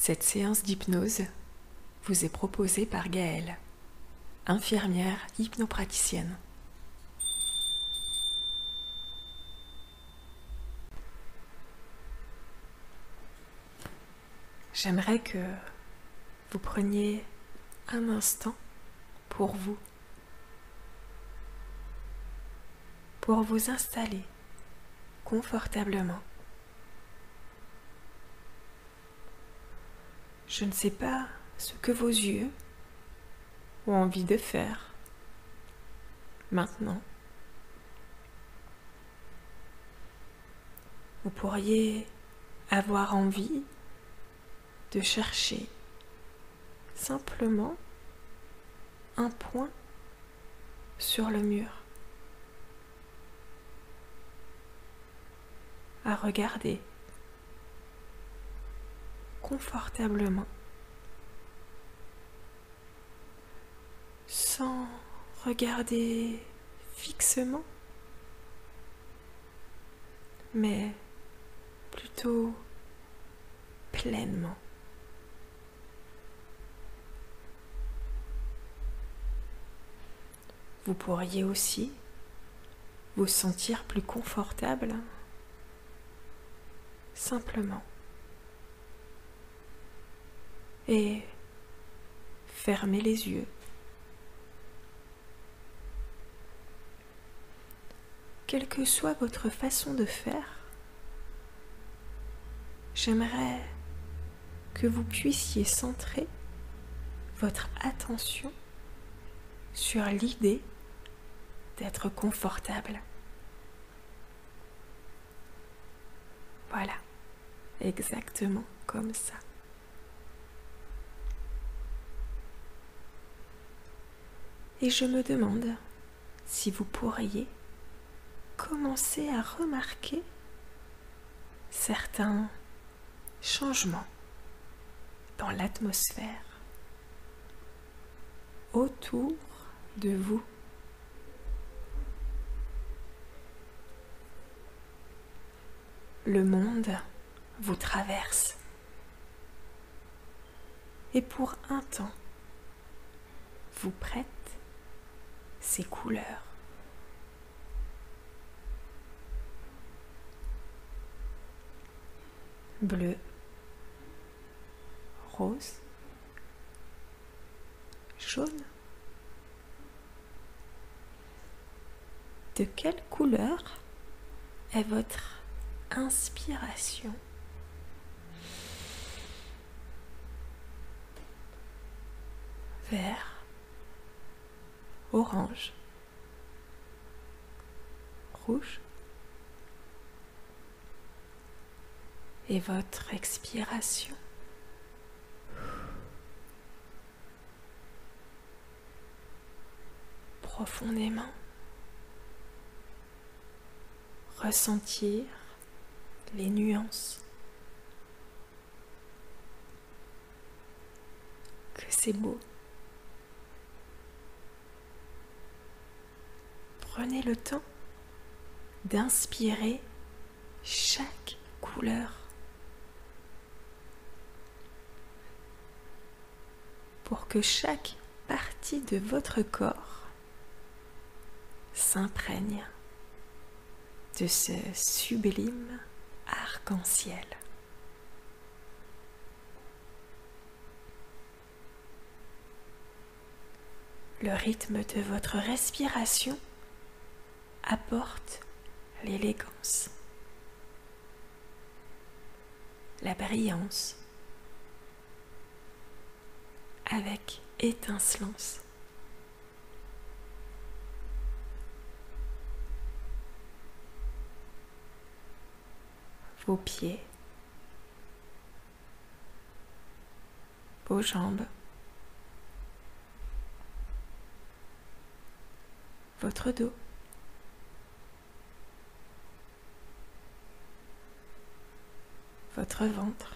Cette séance d'hypnose vous est proposée par Gaëlle, infirmière hypnopraticienne. J'aimerais que vous preniez un instant pour vous installer confortablement. Je ne sais pas ce que vos yeux ont envie de faire maintenant. Vous pourriez avoir envie de chercher simplement un point sur le mur à regarder confortablement sans regarder fixement, mais plutôt pleinement. Vous pourriez aussi vous sentir plus confortable simplement et fermer les yeux. Quelle que soit votre façon de faire, j'aimerais que vous puissiez centrer votre attention sur l'idée d'être confortable. Voilà, exactement comme ça. Et je me demande si vous pourriez commencer à remarquer certains changements dans l'atmosphère autour de vous. Le monde vous traverse et pour un temps vous prête ses couleurs. Bleu, rose, jaune. De quelle couleur est votre inspiration? Vert, orange, rouge. Et votre expiration? Profondément. Ressentir les nuances. Que c'est beau. Prenez le temps d'inspirer chaque couleur pour que chaque partie de votre corps s'imprègne de ce sublime arc-en-ciel. Le rythme de votre respiration apporte l'élégance, la brillance, avec étincelance. Vos pieds, vos jambes, votre dos, votre ventre,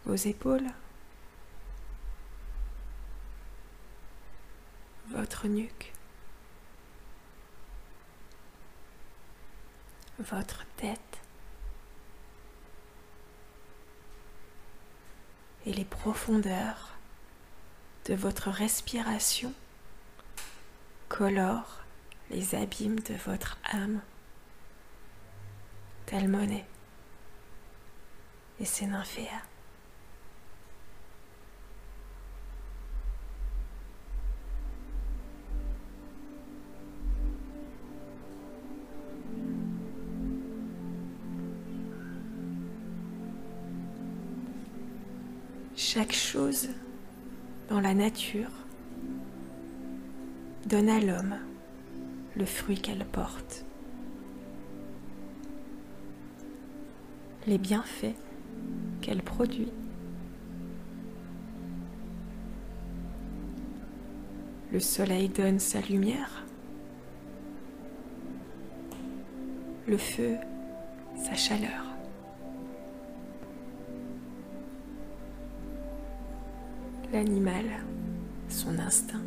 vos épaules, votre nuque, votre tête, et les profondeurs de votre respiration colorent les abîmes de votre âme, telle Monet et ses nymphéas. Chaque chose dans la nature donne à l'homme le fruit qu'elle porte. Les bienfaits qu'elle produit. Le soleil donne sa lumière, le feu sa chaleur. L'animal son instinct.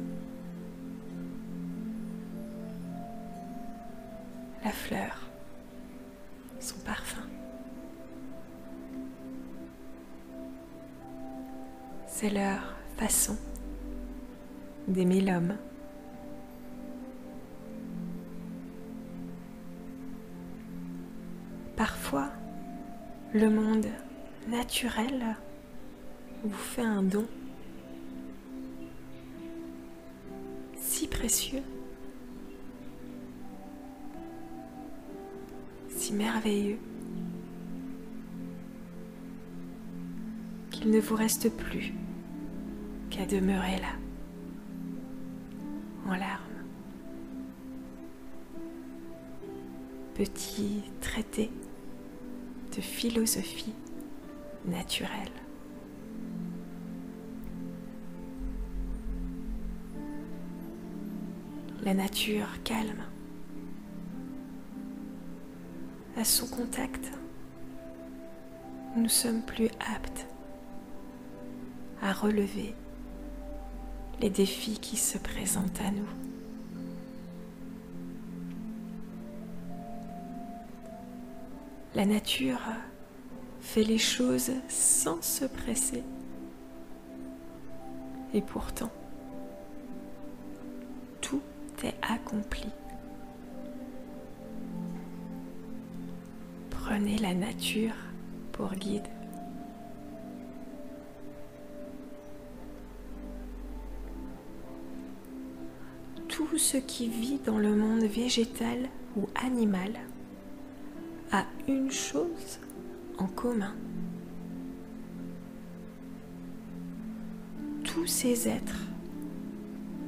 La fleur son parfum. C'est leur façon d'aimer l'homme. Parfois, le monde naturel vous fait un don si précieux, si merveilleux, qu'il ne vous reste plus qu'à demeurer là, en larmes. Petit traité de philosophie naturelle. La nature calme. À son contact, nous sommes plus aptes à relever les défis qui se présentent à nous. La nature fait les choses sans se presser. Et pourtant, tout est accompli. Prenez la nature pour guide. Tout ce qui vit dans le monde végétal ou animal a une chose en commun. Tous ces êtres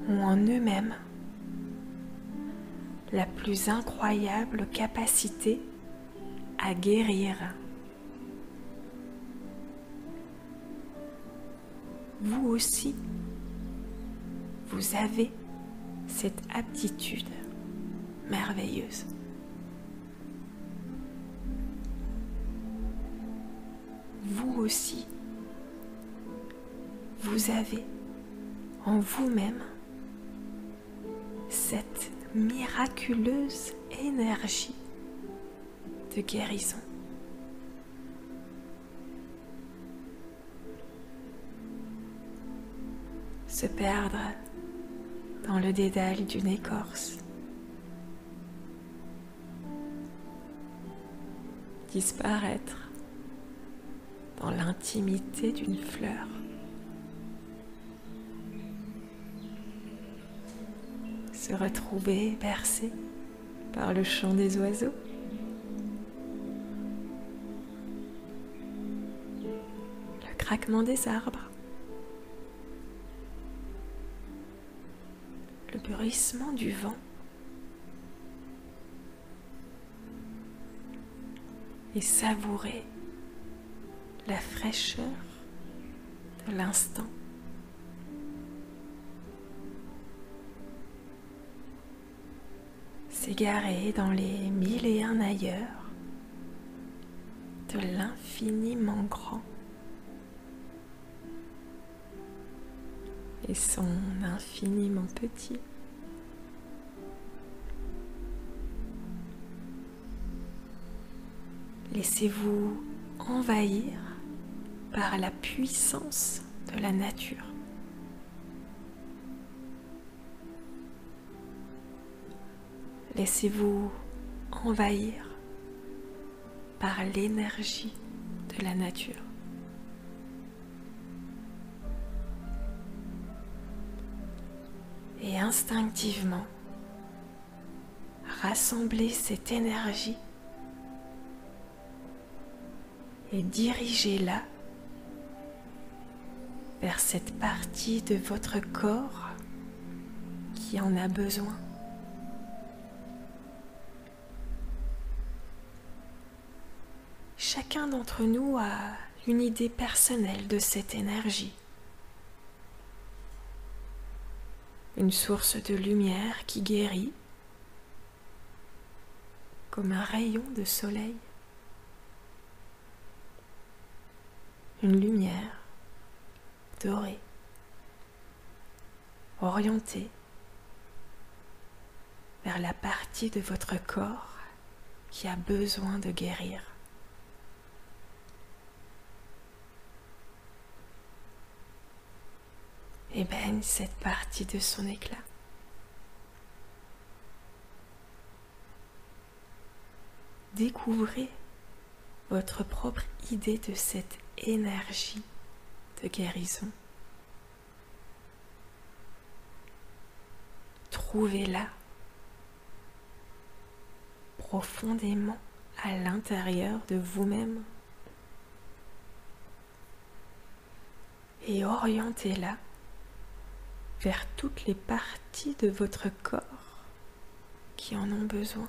ont en eux-mêmes la plus incroyable capacité à guérir. Vous aussi, vous avez cette aptitude merveilleuse. Vous aussi, vous avez en vous-même cette miraculeuse énergie de guérison. Se perdre dans le dédale d'une écorce, disparaître dans l'intimité d'une fleur, se retrouver bercé par le chant des oiseaux, le craquement des arbres, le bruissement du vent et savourer la fraîcheur de l'instant. S'égarer dans les mille et un ailleurs de l'infiniment grand et son infiniment petit. Laissez-vous envahir par la puissance de la nature. Laissez-vous envahir par l'énergie de la nature. Et instinctivement, rassemblez cette énergie et dirigez-la vers cette partie de votre corps qui en a besoin. Chacun d'entre nous a une idée personnelle de cette énergie. Une source de lumière qui guérit, comme un rayon de soleil. Une lumière dorée, orientée vers la partie de votre corps qui a besoin de guérir. Et baigne cette partie de son éclat. Découvrez votre propre idée de cette énergie de guérison. Trouvez-la profondément à l'intérieur de vous-même et orientez-la vers toutes les parties de votre corps qui en ont besoin.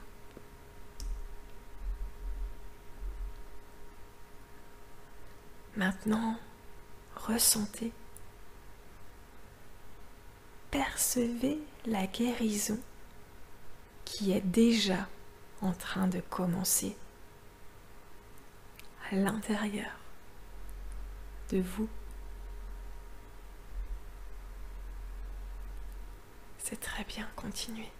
Maintenant, ressentez, percevez la guérison qui est déjà en train de commencer à l'intérieur de vous. C'est très bien, continuez.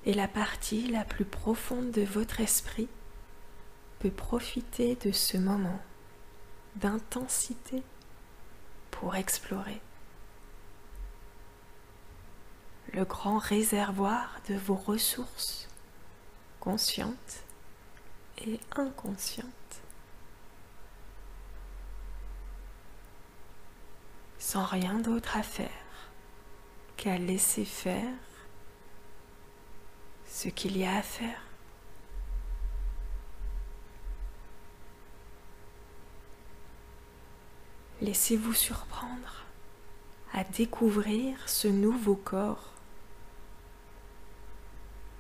Et la partie la plus profonde de votre esprit peut profiter de ce moment d'intensité pour explorer le grand réservoir de vos ressources conscientes et inconscientes. Sans rien d'autre à faire qu'à laisser faire ce qu'il y a à faire. Laissez-vous surprendre à découvrir ce nouveau corps.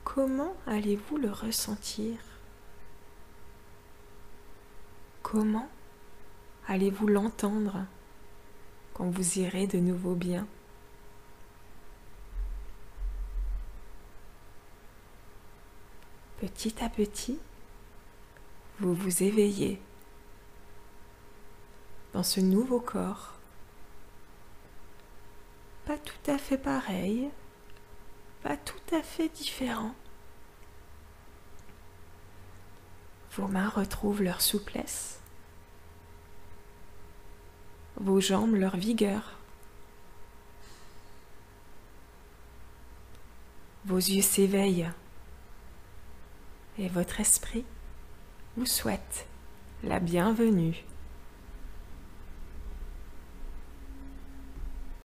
Comment allez-vous le ressentir? Comment allez-vous l'entendre quand vous irez de nouveau bien? Petit à petit, vous vous éveillez dans ce nouveau corps, pas tout à fait pareil, pas tout à fait différent. Vos mains retrouvent leur souplesse, vos jambes leur vigueur, vos yeux s'éveillent et votre esprit vous souhaite la bienvenue